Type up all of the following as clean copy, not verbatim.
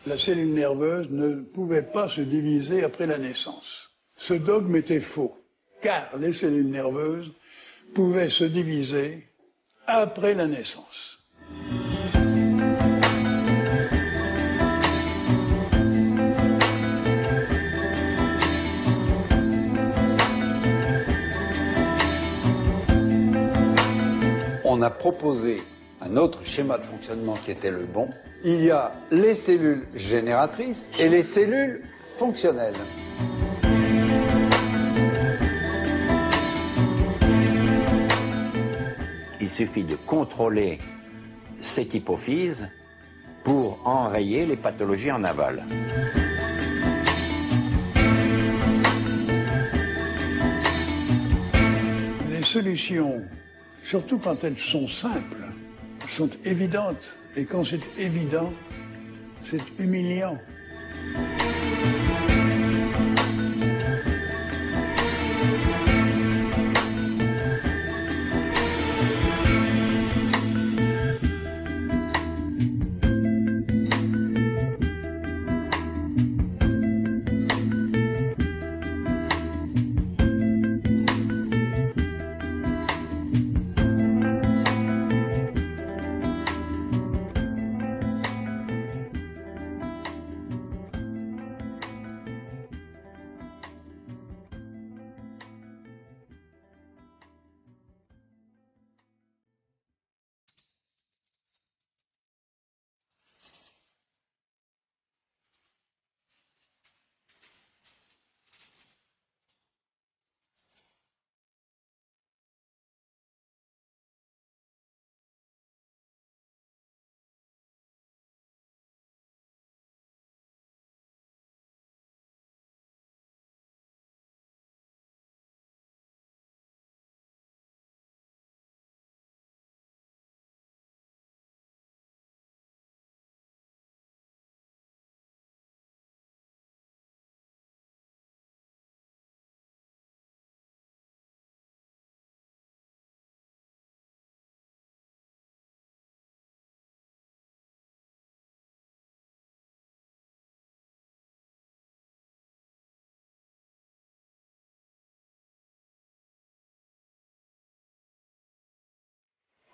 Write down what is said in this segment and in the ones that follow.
La cellule nerveuse ne pouvait pas se diviser après la naissance. Ce dogme était faux, car les cellules nerveuses pouvaient se diviser après la naissance. On a proposé un autre schéma de fonctionnement qui était le bon. Il y a les cellules génératrices et les cellules fonctionnelles. Il suffit de contrôler cette hypophyse pour enrayer les pathologies en aval. Les solutions, surtout quand elles sont simples, sont évidentes. Et quand c'est évident, c'est humiliant.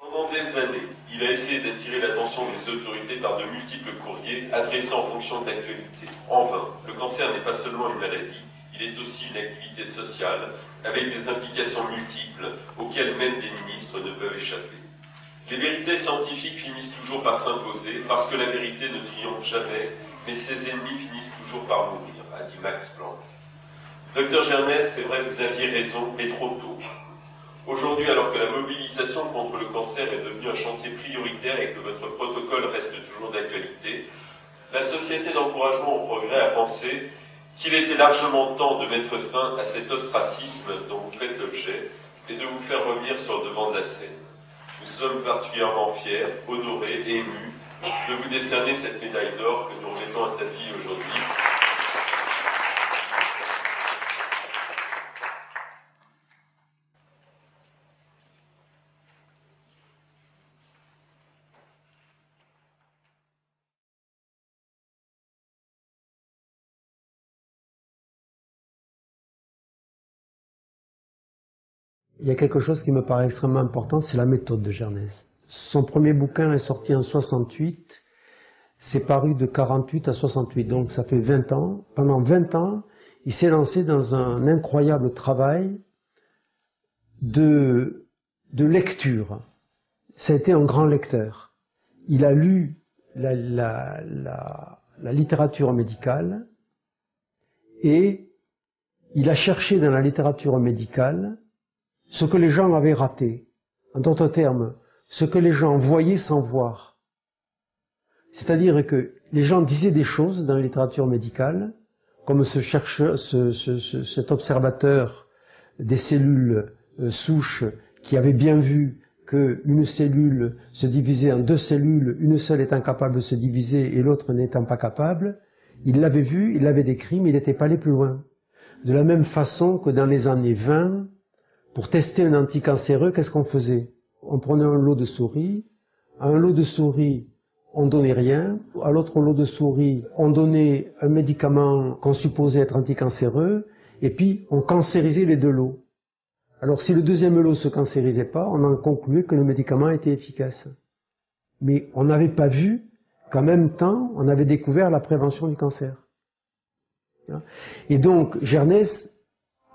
Pendant des années, il a essayé d'attirer l'attention des autorités par de multiples courriers adressés en fonction de l'actualité. En vain, le cancer n'est pas seulement une maladie, il est aussi une activité sociale, avec des implications multiples, auxquelles même des ministres ne peuvent échapper. Les vérités scientifiques finissent toujours par s'imposer, parce que la vérité ne triomphe jamais, mais ses ennemis finissent toujours par mourir, a dit Max Planck. Docteur Gernès, c'est vrai, vous aviez raison, mais trop tôt. Aujourd'hui, alors que la mobilisation contre le cancer est devenue un chantier prioritaire et que votre protocole reste toujours d'actualité, la Société d'encouragement au progrès a pensé qu'il était largement temps de mettre fin à cet ostracisme dont vous faites l'objet et de vous faire revenir sur le devant de la scène. Nous sommes particulièrement fiers, honorés, émus de vous décerner cette médaille d'or que nous remettons à sa fille aujourd'hui. Il y a quelque chose qui me paraît extrêmement important, c'est la méthode de Gernès. Son premier bouquin est sorti en 68, c'est paru de 48 à 68, donc ça fait 20 ans. Pendant 20 ans, il s'est lancé dans un incroyable travail de lecture. Ça a été un grand lecteur. Il a lu la littérature médicale et il a cherché dans la littérature médicale ce que les gens avaient raté. En d'autres termes, ce que les gens voyaient sans voir. C'est-à-dire que les gens disaient des choses dans la littérature médicale, comme cet observateur des cellules souches qui avait bien vu qu'une cellule se divisait en deux cellules, une seule étant capable de se diviser et l'autre n'étant pas capable. Il l'avait vu, il l'avait décrit, mais il n'était pas allé plus loin. De la même façon que dans les années 20, pour tester un anticancéreux, qu'est-ce qu'on faisait? On prenait un lot de souris. À un lot de souris, on donnait rien. À l'autre lot de souris, on donnait un médicament qu'on supposait être anticancéreux, et puis on cancérisait les deux lots. Alors si le deuxième lot se cancérisait pas, on en concluait que le médicament était efficace. Mais on n'avait pas vu qu'en même temps, on avait découvert la prévention du cancer. Et donc, Gernès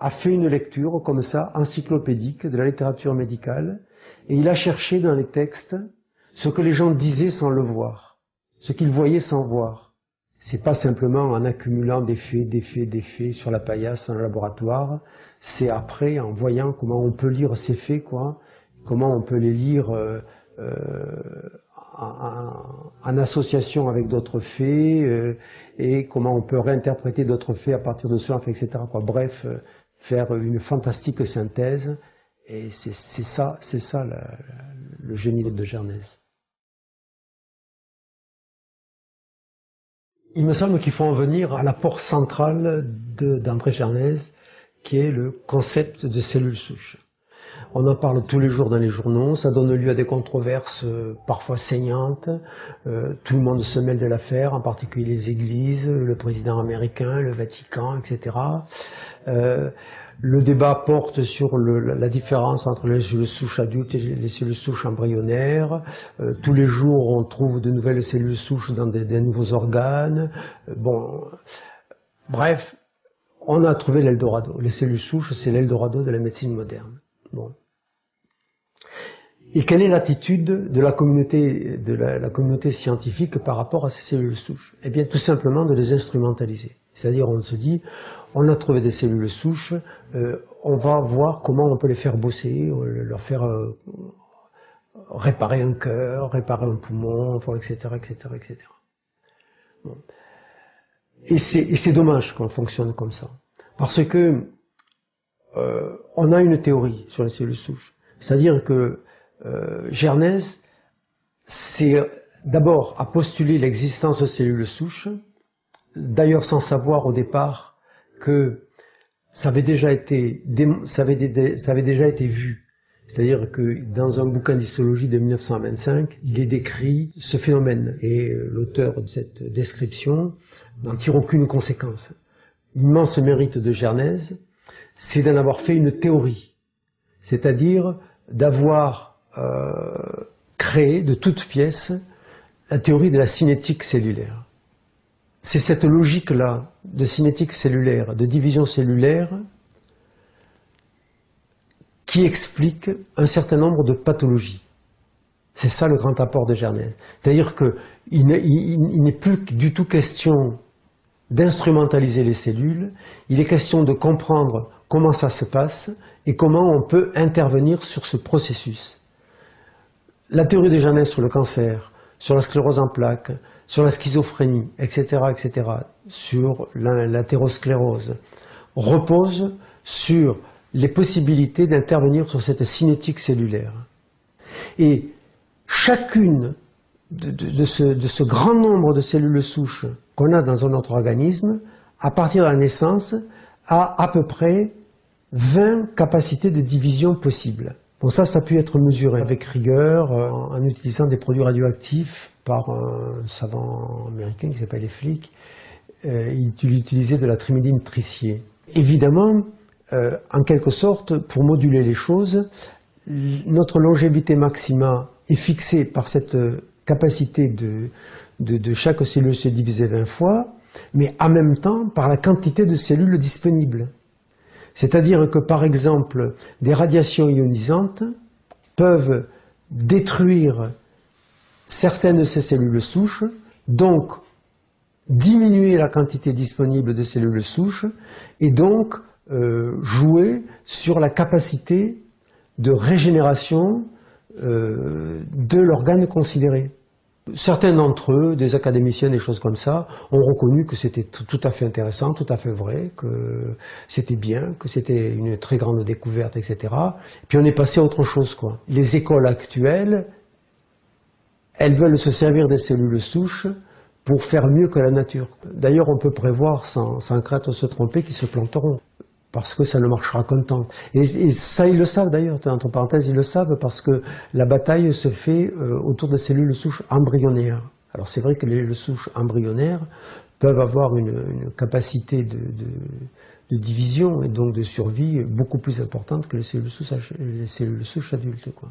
a fait une lecture comme ça, encyclopédique de la littérature médicale, et il a cherché dans les textes ce que les gens disaient sans le voir, ce qu'ils voyaient sans voir. C'est pas simplement en accumulant des faits sur la paillasse dans le laboratoire, c'est après en voyant comment on peut lire ces faits, quoi, comment on peut les lire en association avec d'autres faits, et comment on peut réinterpréter d'autres faits à partir de cela, etc. quoi. Bref, faire une fantastique synthèse, et c'est ça le génie de Gernès. Il me semble qu'il faut en venir à l'apport central d'André Gernès, qui est le concept de cellules souches. On en parle tous les jours dans les journaux, ça donne lieu à des controverses parfois saignantes, tout le monde se mêle de l'affaire, en particulier les églises, le président américain, le Vatican, etc. Le débat porte sur la différence entre les cellules souches adultes et les cellules souches embryonnaires. Tous les jours, on trouve de nouvelles cellules souches dans des nouveaux organes. Bon, bref, on a trouvé l'Eldorado. Les cellules souches, c'est l'Eldorado de la médecine moderne. Bon. Et quelle est l'attitude de la communauté scientifique par rapport à ces cellules souches? Eh bien, tout simplement de les instrumentaliser. C'est-à-dire, on se dit, on a trouvé des cellules souches, on va voir comment on peut les faire bosser, leur faire réparer un cœur, réparer un poumon, etc., etc., etc. Bon. Et c'est dommage qu'on fonctionne comme ça, parce que on a une théorie sur les cellules souches. C'est-à-dire que Gernès, c'est d'abord à postuler l'existence de cellules souches, d'ailleurs sans savoir au départ que ça avait déjà été vu. C'est-à-dire que dans un bouquin d'histologie de 1925, il est décrit ce phénomène, et l'auteur de cette description n'en tire aucune conséquence. L'immense mérite de Gernès, c'est d'en avoir fait une théorie, c'est-à-dire d'avoir créé de toutes pièces la théorie de la cinétique cellulaire. C'est cette logique-là de cinétique cellulaire, de division cellulaire, qui explique un certain nombre de pathologies. C'est ça le grand apport de Gernès. C'est-à-dire qu'il n'est plus du tout question d'instrumentaliser les cellules, il est question de comprendre comment ça se passe et comment on peut intervenir sur ce processus. La théorie de Gernès sur le cancer, sur la sclérose en plaques, sur la schizophrénie, etc., sur l'athérosclérose, repose sur les possibilités d'intervenir sur cette cinétique cellulaire. Et chacune de ce grand nombre de cellules souches qu'on a dans notre organisme, à partir de la naissance, a à peu près 20 capacités de division possibles. Bon, ça a pu être mesuré avec rigueur en utilisant des produits radioactifs par un savant américain qui s'appelle Flick. Il utilisait de la trimidine tritier. Évidemment, en quelque sorte, pour moduler les choses, notre longévité maxima est fixée par cette capacité de chaque cellule se diviser 20 fois, mais en même temps par la quantité de cellules disponibles. C'est-à-dire que, par exemple, des radiations ionisantes peuvent détruire certaines de ces cellules souches, donc diminuer la quantité disponible de cellules souches, et donc jouer sur la capacité de régénération de l'organe considéré. Certains d'entre eux, des académiciens, des choses comme ça, ont reconnu que c'était tout à fait intéressant, tout à fait vrai, que c'était bien, que c'était une très grande découverte, etc. Puis on est passé à autre chose, quoi. Les écoles actuelles, elles veulent se servir des cellules souches pour faire mieux que la nature. D'ailleurs, on peut prévoir, sans crainte de se tromper, qu'ils se planteront, parce que ça ne marchera qu'un temps. Et ça, ils le savent d'ailleurs, entre parenthèses, ils le savent, parce que la bataille se fait autour des cellules souches embryonnaires. Alors c'est vrai que les cellules souches embryonnaires peuvent avoir une capacité de division et donc de survie beaucoup plus importante que les cellules souches adultes, quoi.